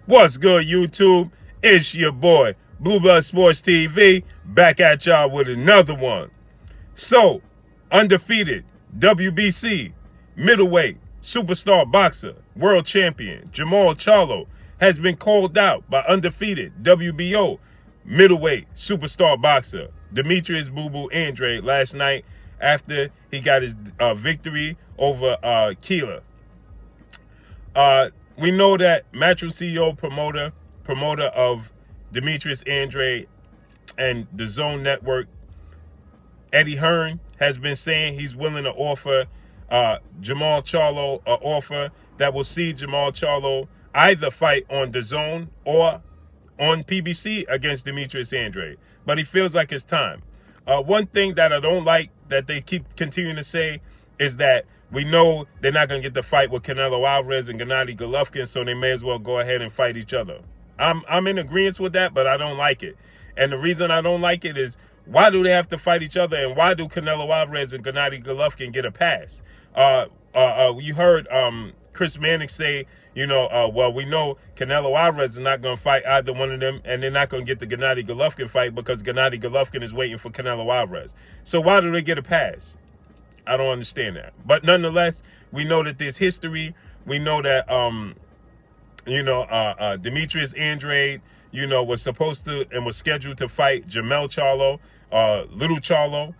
What's good, YouTube? It's your boy, Blue Blood Sports TV, back at y'all with another one. So, undefeated WBC middleweight superstar boxer, world champion Jermall Charlo has been called out by undefeated WBO middleweight superstar boxer Demetrius Boo Boo Andrade last night after he got his victory over Keeler. We know that MATCHROOM CEO, promoter of Demetrius Andrade and the DAZN network, HEARN, has been saying he's willing to offer Jermall Charlo an offer that will see Jermall Charlo either fight on DAZN or on PBC against Demetrius Andrade. But he feels like it's time. One thing that I don't like that they keep continuing to say is that we know they're not going to get the fight with Canelo Alvarez and Gennady Golovkin, so they may as well go ahead and fight each other. I'm in agreement with that, but I don't like it. And the reason I don't like it is, why do they have to fight each other, and why do Canelo Alvarez and Gennady Golovkin get a pass? You heard Chris Mannix say, well, we know Canelo Alvarez is not going to fight either one of them, and they're not going to get the Gennady Golovkin fight because Gennady Golovkin is waiting for Canelo Alvarez. So why do they get a pass? I don't understand that. But nonetheless, we know that there's history. We know that, Demetrius Andrade, was supposed to and was scheduled to fight Jermall Charlo, Little Charlo,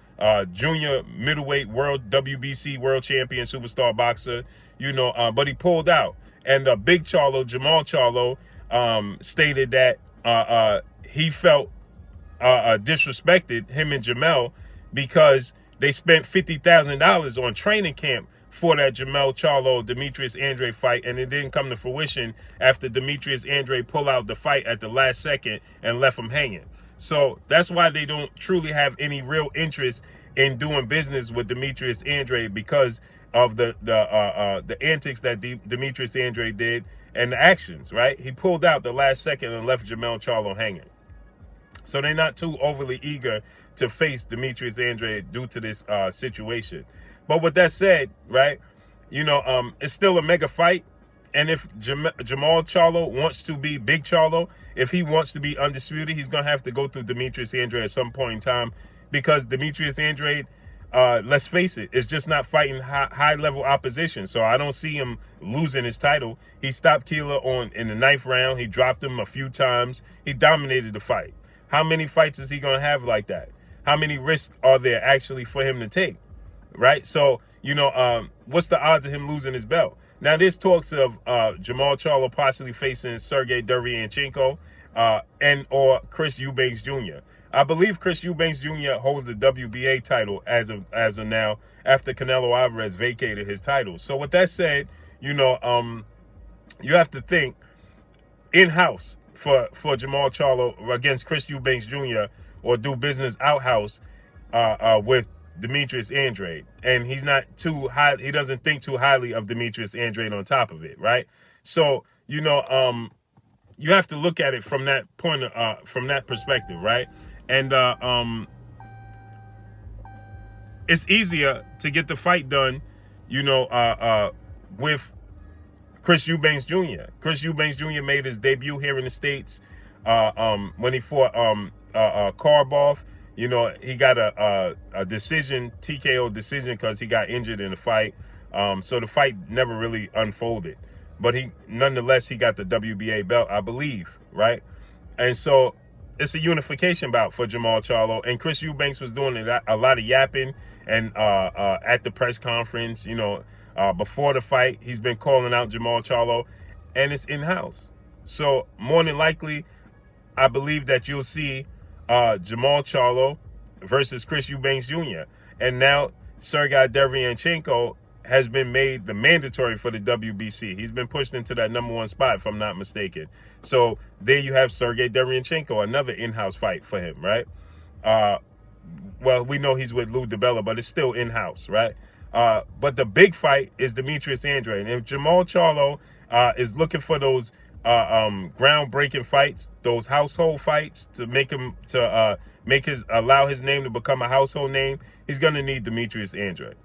junior middleweight WBC world champion superstar boxer, but he pulled out. And Big Charlo, Jermall Charlo, stated that he felt disrespected, him and Jermall, because they spent $50,000 on training camp for that Jermall Charlo Demetrius Andrade fight, and it didn't come to fruition after Demetrius Andrade pulled out the fight at the last second and left him hanging. So that's why they don't truly have any real interest in doing business with Demetrius Andrade, because of the antics that Demetrius Andrade did and the actions, right? He pulled out the last second and left Jermall Charlo hanging. So they're not too overly eager to face Demetrius Andrade due to this situation. But with that said, right, it's still a mega fight. And if Jermall Charlo wants to be Big Charlo, if he wants to be undisputed, he's going to have to go through Demetrius Andrade at some point in time, because Demetrius Andrade, let's face it, is just not fighting high-level opposition. So I don't see him losing his title. He stopped Keeler in the 9th round. He dropped him a few times. He dominated the fight. How many fights is he going to have like that? How many risks are there actually for him to take, right? So, what's the odds of him losing his belt? Now, there's talks of Jermall Charlo possibly facing Sergey Derevyanchenko and or Chris Eubanks Jr. I believe Chris Eubanks Jr. holds the WBA title as of now, after Canelo Alvarez vacated his title. So with that said, you have to think in-house for Jermall Charlo against Chris Eubanks Jr., or do business outhouse with Demetrius Andrade. And he's not too high. He doesn't think too highly of Demetrius Andrade on top of it, right? So, you have to look at it from that point, from that perspective, right? And it's easier to get the fight done, with Chris Eubanks Jr. Chris Eubanks Jr. made his debut here in the States when he fought Karbov. He got a decision, TKO decision, because he got injured in the fight. So the fight never really unfolded. But nonetheless, he got the WBA belt, I believe, right? And so it's a unification bout for Jermall Charlo. And Chris Eubanks was doing a lot of yapping and at the press conference, before the fight. He's been calling out Jermall Charlo, and it's in-house. So more than likely, I believe that you'll see Jermall Charlo versus Chris Eubanks Jr. And now Sergey Derevyanchenko has been made the mandatory for the WBC. He's been pushed into that #1 spot, if I'm not mistaken. So there you have Sergey Derevyanchenko, another in-house fight for him, right? Well, we know he's with Lou DiBella, but it's still in-house, right? But the big fight is Demetrius Andrade. And if Jermall Charlo is looking for those groundbreaking fights, those household fights, to make him allow his name to become a household name, he's gonna need Demetrius Andrade.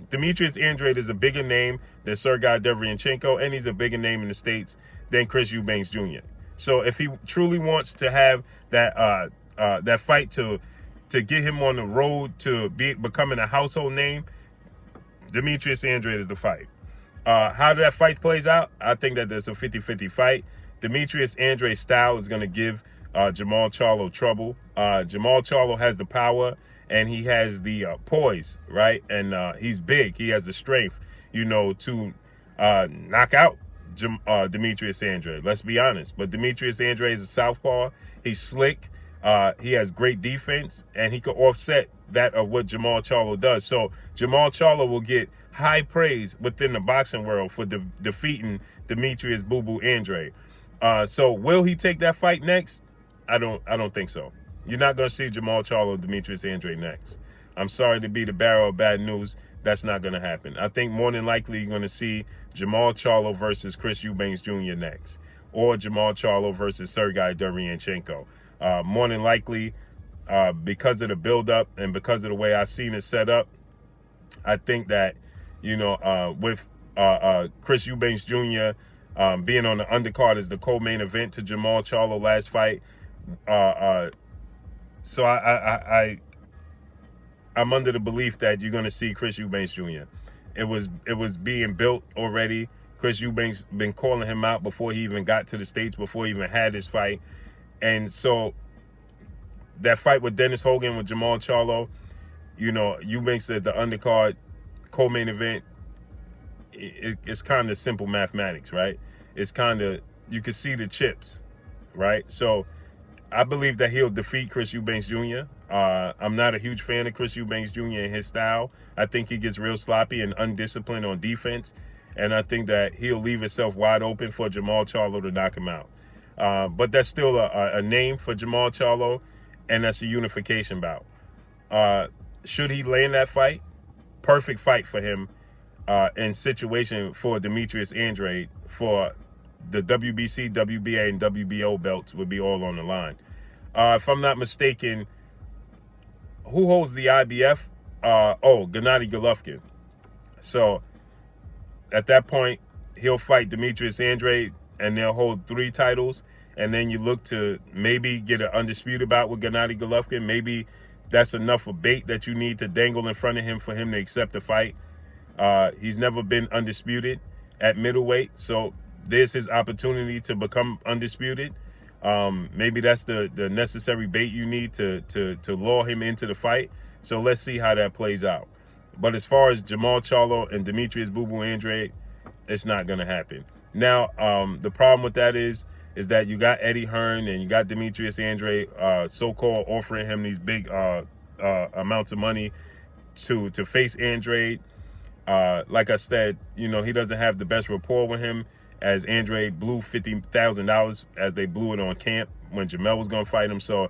Demetrius Andrade is a bigger name than Sergey Derevyanchenko, and he's a bigger name in the States than Chris Eubanks Jr. So if he truly wants to have that that fight to get him on the road to becoming a household name, Demetrius Andrade is the fight. How that fight plays out, I think that there's a 50-50 fight. Demetrius Andrade's style is going to give Jermall Charlo trouble. Jermall Charlo has the power and he has the poise, right? And he's big. He has the strength, you know, to knock out Demetrius Andrade. Let's be honest. But Demetrius Andrade is a southpaw. He's slick. He has great defense, and he can offset that of what Jermall Charlo does. So Jermall Charlo will get high praise within the boxing world for defeating Demetrius Boo Boo Andrade. So will he take that fight next? I don't think so. You're not going to see Jermall Charlo and Demetrius Andrade next. I'm sorry to be the bearer of bad news. That's not going to happen. I think more than likely you're going to see Jermall Charlo versus Chris Eubanks Jr. next, or Jermall Charlo versus Sergey Derevyanchenko. More than likely, because of the build-up and because of the way I've seen it set up, I think that, you know, with Chris Eubanks Jr. Being on the undercard as the co-main event to Jermall Charlo last fight, so I'm under the belief that you're going to see Chris Eubanks Jr. It was being built already. Chris Eubanks been calling him out before he even got to the States, before he even had his fight. And so that fight with Dennis Hogan with Jermall Charlo, you know, Eubanks said the undercard co-main event, it's kind of simple mathematics, right? It's kind of, you can see the chips, right? So I believe that he'll defeat Chris Eubanks Jr. I'm not a huge fan of Chris Eubanks Jr. and his style. I think he gets real sloppy and undisciplined on defense. And I think that he'll leave himself wide open for Jermall Charlo to knock him out. But that's still a name for Jermall Charlo, and that's a unification bout. Should he land that fight? Perfect fight for him in situation for Demetrius Andrade for the WBC, WBA, and WBO belts would be all on the line. If I'm not mistaken, who holds the IBF? Gennady Golovkin. So at that point, he'll fight Demetrius Andrade, and they'll hold 3 titles. And then you look to maybe get an undisputed bout with Gennady Golovkin. Maybe that's enough of bait that you need to dangle in front of him for him to accept the fight. He's never been undisputed at middleweight, so there's his opportunity to become undisputed. Maybe that's the necessary bait you need to lure him into the fight. So let's see how that plays out. But as far as Jermall Charlo and Demetrius Boo Boo Andrade, it's not going to happen. Now, the problem with that is that you got Eddie Hearn and you got Demetrius Andrade so-called offering him these big amounts of money to face Andrade. Like I said, you know, he doesn't have the best rapport with him, as Andrade blew $50,000 as they blew it on camp when Jermall was going to fight him. So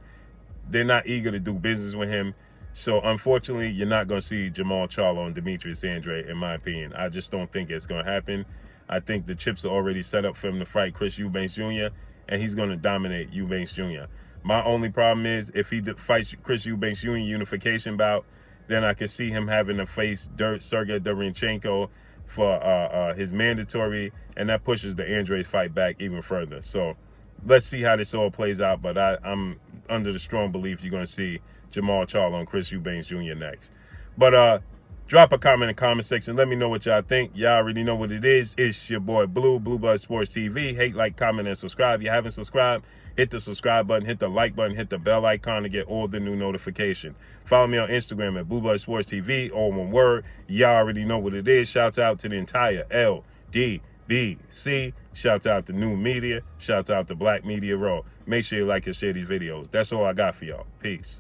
they're not eager to do business with him. So unfortunately, you're not going to see Jermall Charlo and Demetrius Andrade, in my opinion. I just don't think it's going to happen. I think the chips are already set up for him to fight Chris Eubanks Jr., and he's going to dominate Eubanks Jr. My only problem is if he fights Chris Eubanks Jr. unification bout, then I could see him having to face Sergey Derevyanchenko for his mandatory, and that pushes the Andrade fight back even further. So let's see how this all plays out, but I'm under the strong belief you're going to see Jermall Charlo and Chris Eubanks Jr. next. But drop a comment in the comment section. Let me know what y'all think. Y'all already know what it is. It's your boy Blue Blood Sports TV. Hate, like, comment, and subscribe. If you haven't subscribed, hit the subscribe button, hit the like button, hit the bell icon to get all the new notification. Follow me on Instagram at Blue Blood Sports TV, all one word. Y'all already know what it is. Shouts out to the entire LDBC. Shouts out to New Media. Shouts out to Black Media Raw. Make sure you like and share these videos. That's all I got for y'all. Peace.